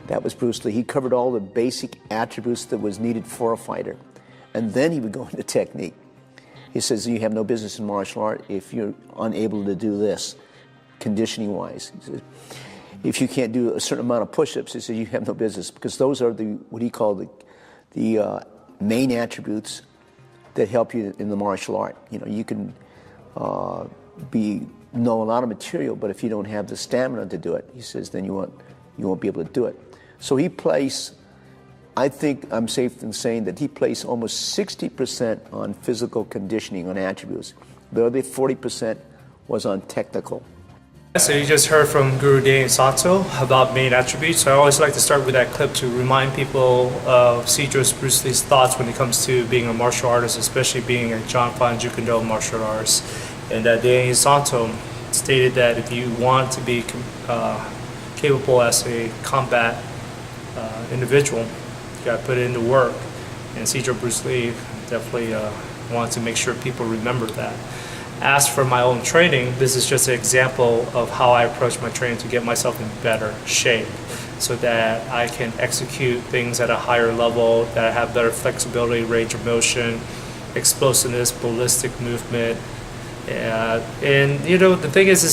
That was Bruce Lee. He covered all the basic attributes that was needed for a fighter. And then he would go into technique. He says, you have no business in martial art if you're unable to do this, conditioning-wise. He says, if you can't do a certain amount of push-ups, he says, you have no business, because those are what he called the main attributes that help you in the martial art. You know, you can know a lot of material, but if you don't have the stamina to do it, he says, then you won't be able to do it. So he placed, I think I'm safe in saying that he placed almost 60% on physical conditioning, on attributes. The other 40% was on technical. So you just heard from Guru Dane Sato about main attributes. I always like to start with that clip to remind people of Serires Bruce Lee's thoughts when it comes to being a martial artist, especially being a John Fan Judo martial artist. And Dane Sato stated that if you want to be capable as a combat individual, you got to put in the work. And Serires Bruce Lee definitely wanted to make sure people remember that. As for my own training, this is just an example of how I approach my training to get myself in better shape so that I can execute things at a higher level, that I have better flexibility, range of motion, explosiveness, ballistic movement. And you know, the thing is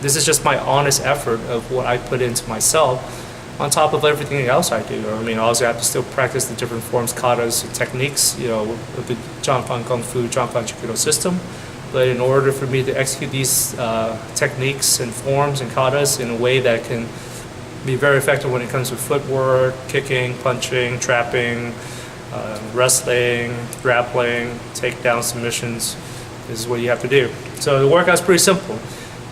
this is just my honest effort of what I put into myself on top of everything else I do. I mean, obviously I have to still practice the different forms, katas, and techniques, you know, with the John Fan Kung Fu, John Fan Judo system. But in order for me to execute these techniques and forms and katas in a way that can be very effective when it comes to footwork, kicking, punching, trapping, wrestling, grappling, takedown submissions, this is what you have to do. So the workout's pretty simple.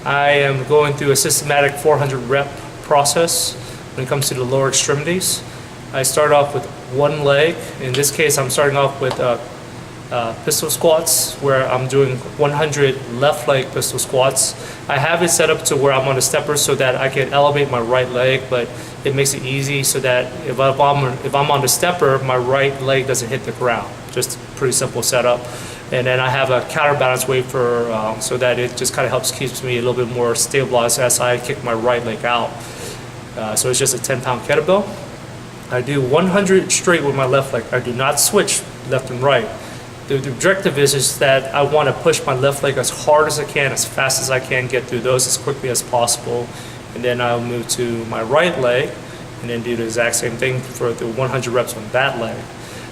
I am going through a systematic 400 rep process when it comes to the lower extremities. I start off with one leg. In this case, I'm starting off with pistol squats, where I'm doing 100 left leg pistol squats. I have it set up to where I'm on a stepper so that I can elevate my right leg, but it makes it easy so that if I'm on the stepper, my right leg doesn't hit the ground. Just a pretty simple setup. And then I have a counterbalance weight for so that it just kind of keeps me a little bit more stabilized as I kick my right leg out. So it's just a 10-pound kettlebell. I do 100 straight with my left leg. I do not switch left and right. The objective is that I want to push my left leg as hard as I can, as fast as I can, get through those as quickly as possible. And then I'll move to my right leg and then do the exact same thing for the 100 reps on that leg.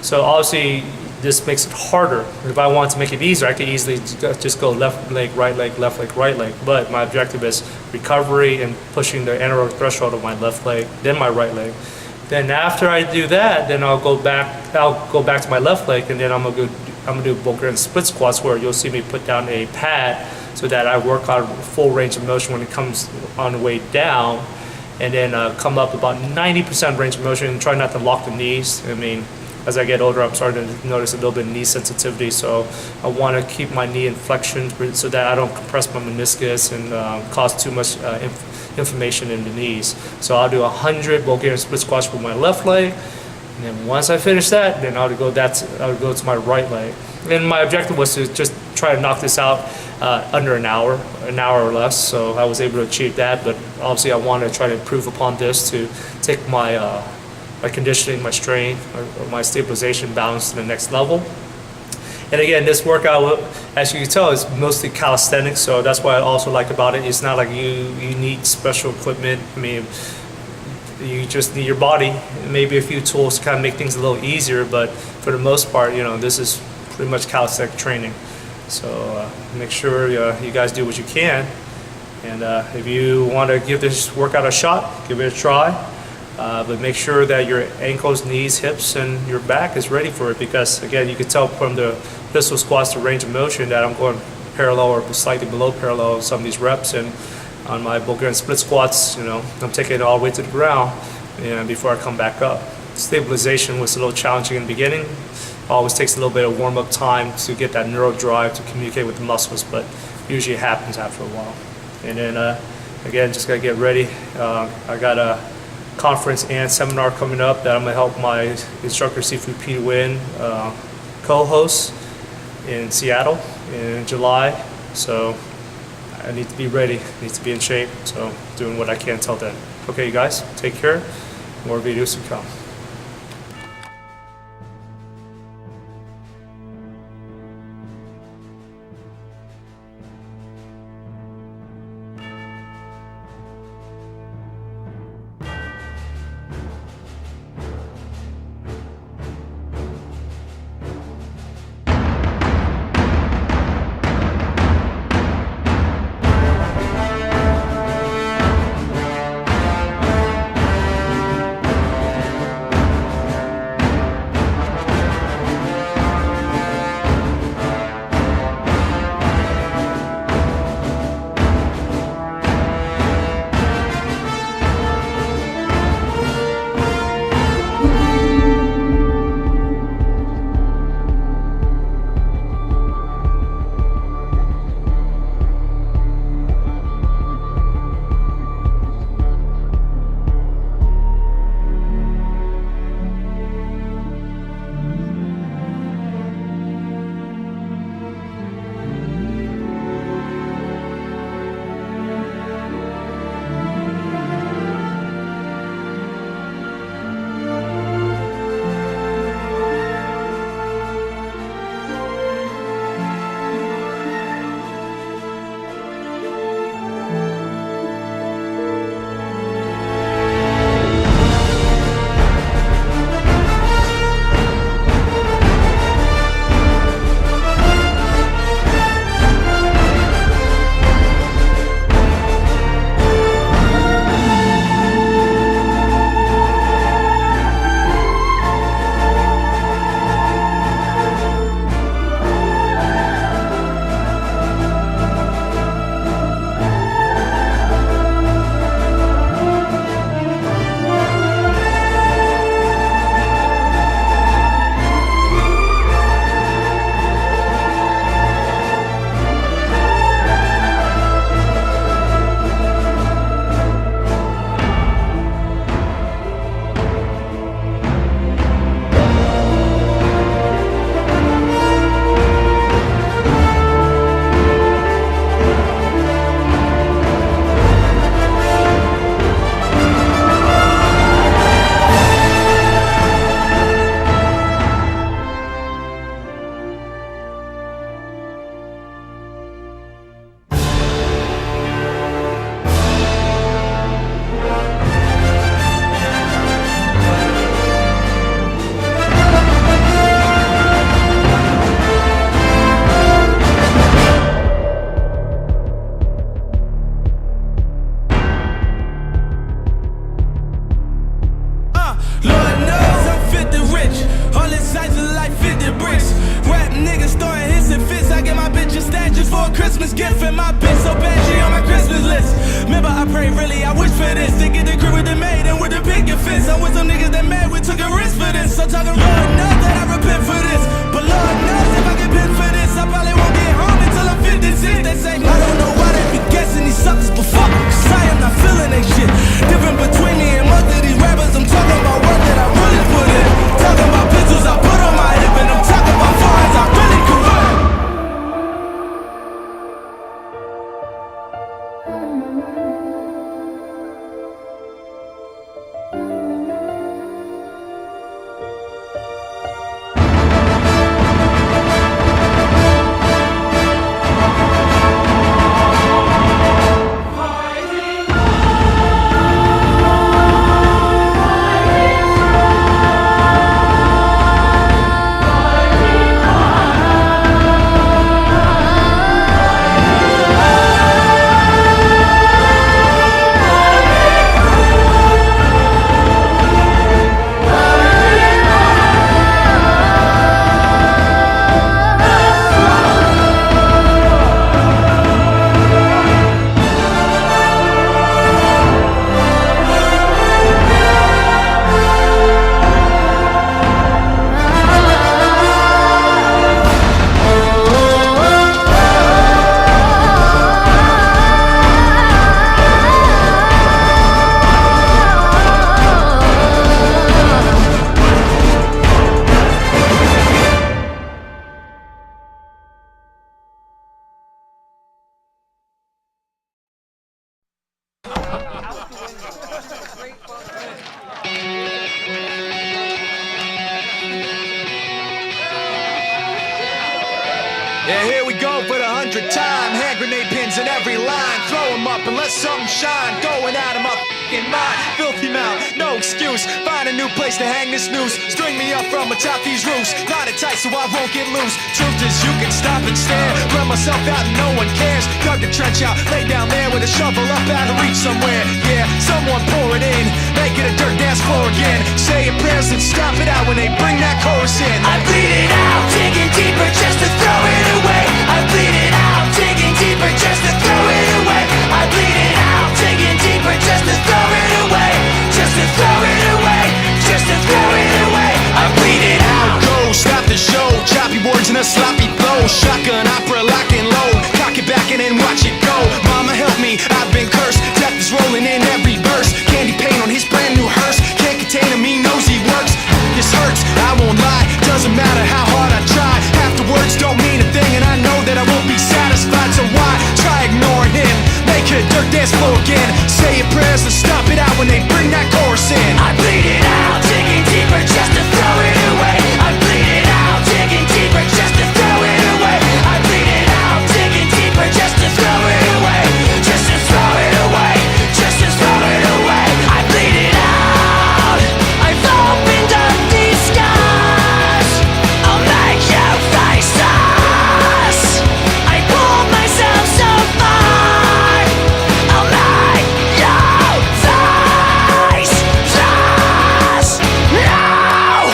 So obviously this makes it harder. If I want to make it easier, I could easily just go left leg, right leg, left leg, right leg. But my objective is recovery and pushing the anaerobic threshold of my left leg, then my right leg. Then after I do that, then I'll go back to my left leg, and then I'm gonna do Bulgarian split squats, where you'll see me put down a pad so that I work on full range of motion when it comes on the way down, and then come up about 90% range of motion and try not to lock the knees. I mean, as I get older, I'm starting to notice a little bit of knee sensitivity, so I want to keep my knee in flexion so that I don't compress my meniscus and cause too much inflammation in the knees. So I'll do 100 Bulgarian split squats with my left leg, and then once I finish that, then I would go to my right leg. And my objective was to just try to knock this out under an hour or less. So I was able to achieve that, but obviously I want to try to improve upon this to take my my conditioning, my strength, or my stabilization balance to the next level. And again, this workout, as you can tell, is mostly calisthenics, so that's what I also like about it. It's not like you need special equipment. I mean, you just need your body, and maybe a few tools to kind of make things a little easier, but for the most part, you know, this is pretty much calisthenic training. So make sure you guys do what you can, and if you want to give this workout a shot, give it a try. But make sure that your ankles, knees, hips, and your back is ready for it, because again, you can tell from the pistol squats, the range of motion, that I'm going parallel or slightly below parallel some of these reps. And on my Bulgarian split squats, you know, I'm taking it all the way to the ground, you know, before I come back up. Stabilization was a little challenging in the beginning. Always takes a little bit of warm-up time to get that neural drive to communicate with the muscles, but usually it happens after a while. And then again, just gotta get ready. I got a conference and seminar coming up that I'm going to help my instructor Sifu Peter Win co-host in Seattle in July. So I need to be ready, need to be in shape. So doing what I can till then. Okay, you guys, take care. More videos to come. Great big time. Hand grenade pins in every line. Throw them up and let something shine. Going out of my f***ing mind. Filthy mouth, no excuse. Find a new place to hang this noose. String me up from atop these roofs. Knot it tight so I won't get loose. Truth is you can stop and stare. Run myself out and no one cares. Dug the trench out, lay down there with a shovel up out of reach somewhere. Yeah, someone pour it in. Make it a dirt dance floor again. Saying prayers and stop it out when they bring that chorus in. I bleed it out, digging deeper just to throw it away. I bleed it out, digging deeper just to throw it away. I bleed it out, digging deeper just to throw it away. Just to throw it away. Just to throw it away. I bleed it out. Go, stop the show. Choppy words in a sloppy flow. Shotgun opera, lock and load. Cock it back and then watch it go. Mama help me, I've been cursed. Death is rolling in every verse. Candy paint on his brand new hearse. Can't contain him, he knows he works. This hurts, I won't lie. Doesn't matter how hard I try. Half the words don't mean a thing, and I know that I won't be satisfied. So why try ignoring him? Make it a dirt dance floor again. Say your prayers and stop it out when they bring that chorus in. I bleed it out, digging deeper just to throw it away. I bleed it out, digging deeper just to throw it away. I bleed it out, digging deeper just to throw it away. Just to throw it away. Just to throw it away. I bleed it out. I've opened up these skies. I'll make you face us. I pulled myself so far. I'll make you face us. No!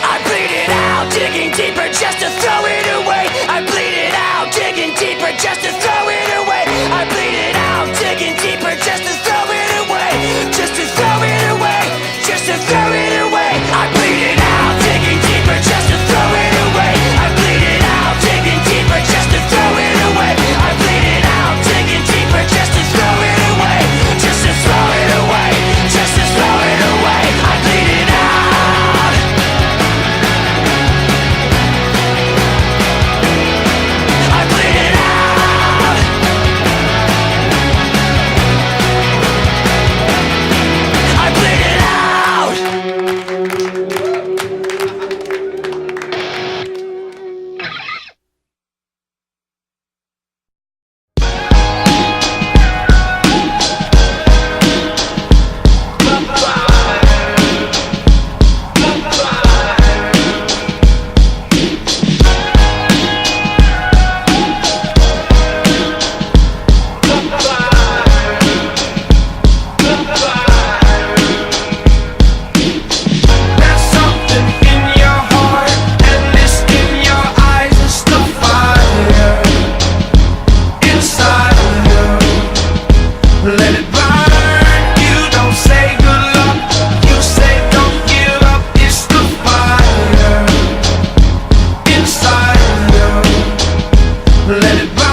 I bleed it out, digging deeper just to throw it away. I bleed it out, digging deeper just to throw it away. I bleed it out, digging deeper just to throw it away. Just to throw it away. Just to throw it away. I bleed it out, digging deeper just to throw it away. I bleed it out, digging deeper just to throw it away. I bleed it out, digging deeper just to throw it away. Just to throw it away. Just to throw it away. I bleed it out. I bleed it out. I bleed it out. There's something in your heart and this in your eyes. It's the fire inside of you. Let it burn. You don't say good luck. You say don't give up. It's the fire inside of you. Let it burn.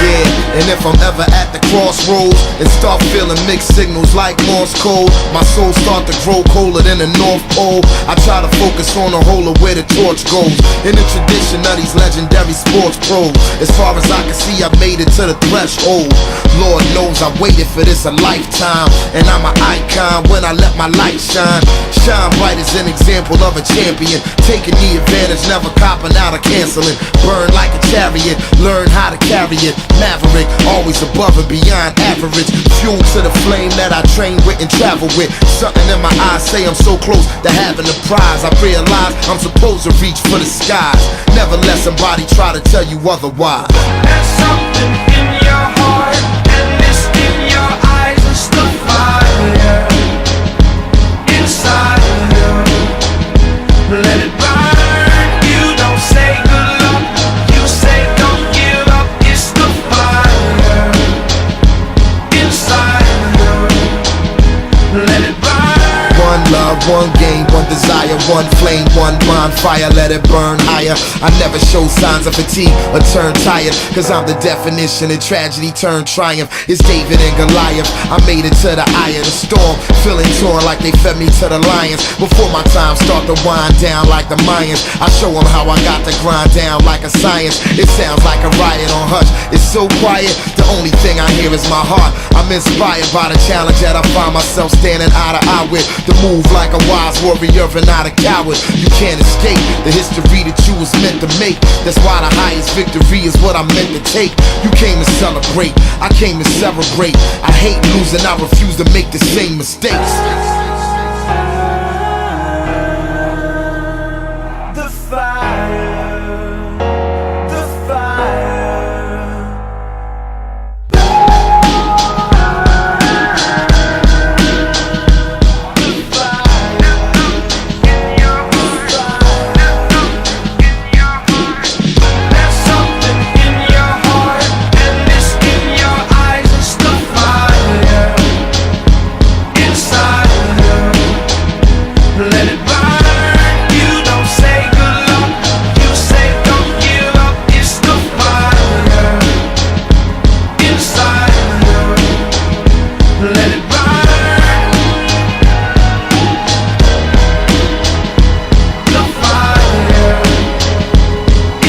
Yeah, and if I'm ever at the crossroads and start feeling mixed signals like Morse code, my soul start to grow colder than the North Pole. I try to focus on the whole of where the torch goes in the tradition of these legendary sports pros. As far as I can see, I made it to the threshold. Lord knows I waited for this a lifetime, and I'm an icon when I let my light shine. Shine bright as an example of a champion, taking the advantage, never copping out or canceling. Burn like a chariot, learn how to carry it. Maverick, always above and beyond average. Fuel to the flame that I train with and travel with. Something in my eyes say I'm so close to having the prize. I realize I'm supposed to reach for the skies. Never let somebody try to tell you otherwise. There's something in your heart and this in your eyes. It's the fire inside of you. Let it burn. You don't say good luck. You say don't give up. It's the fire inside of you. Let it burn. One love, one game, one desire, one flame, one bonfire, let it burn higher. I never show signs of fatigue or turn tired, cause I'm the definition of tragedy turned triumph. It's David and Goliath, I made it to the eye of the storm, feeling torn like they fed me to the lions. Before my time start to wind down like the Mayans, I show them how I got to grind down like a science. It sounds like a riot on hush, it's so quiet, the only thing I hear is my heart. I'm inspired by the challenge that I find myself standing eye to eye with. The move like a wise warrior and not not a coward. You can't escape the history that you was meant to make. That's why the highest victory is what I'm meant to take. You came to celebrate, I came to celebrate. I hate losing, I refuse to make the same mistakes. The fire, the fire. There's something in your heart, and it's in your eyes. It's the fire inside of you. Let it burn. You don't say good luck, you say don't give up. It's the fire inside of you. Let it burn. The fire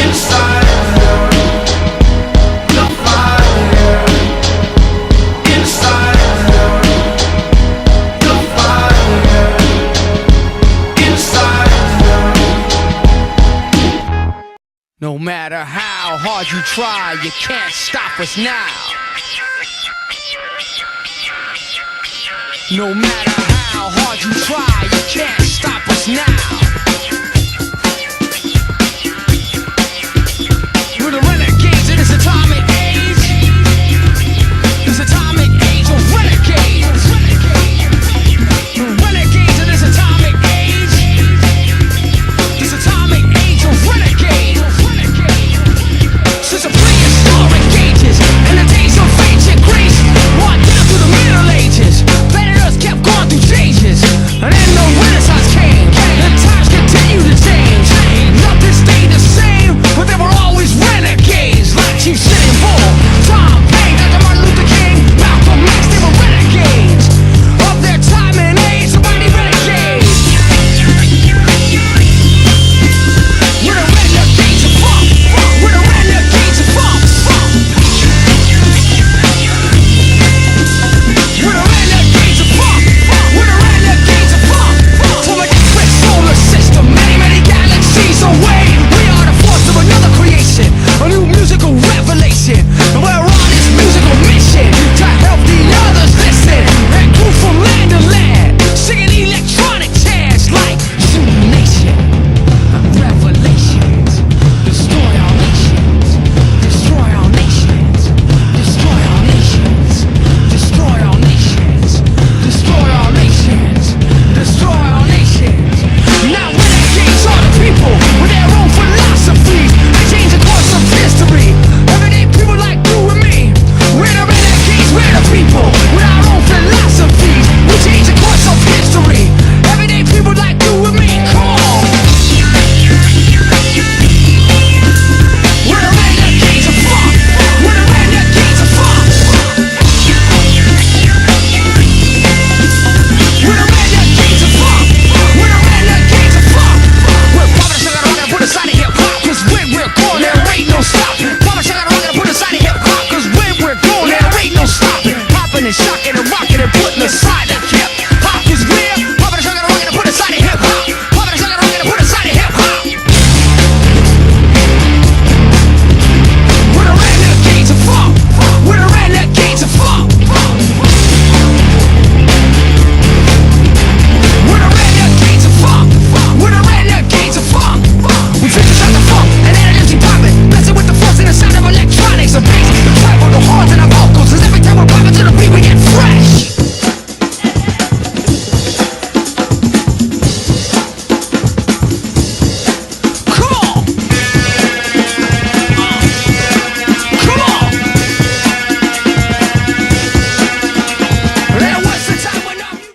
inside of you. The fire inside of you. The fire inside of you. No matter how hard you try, you can't stop us now. No matter how hard you try, you can't stop us now.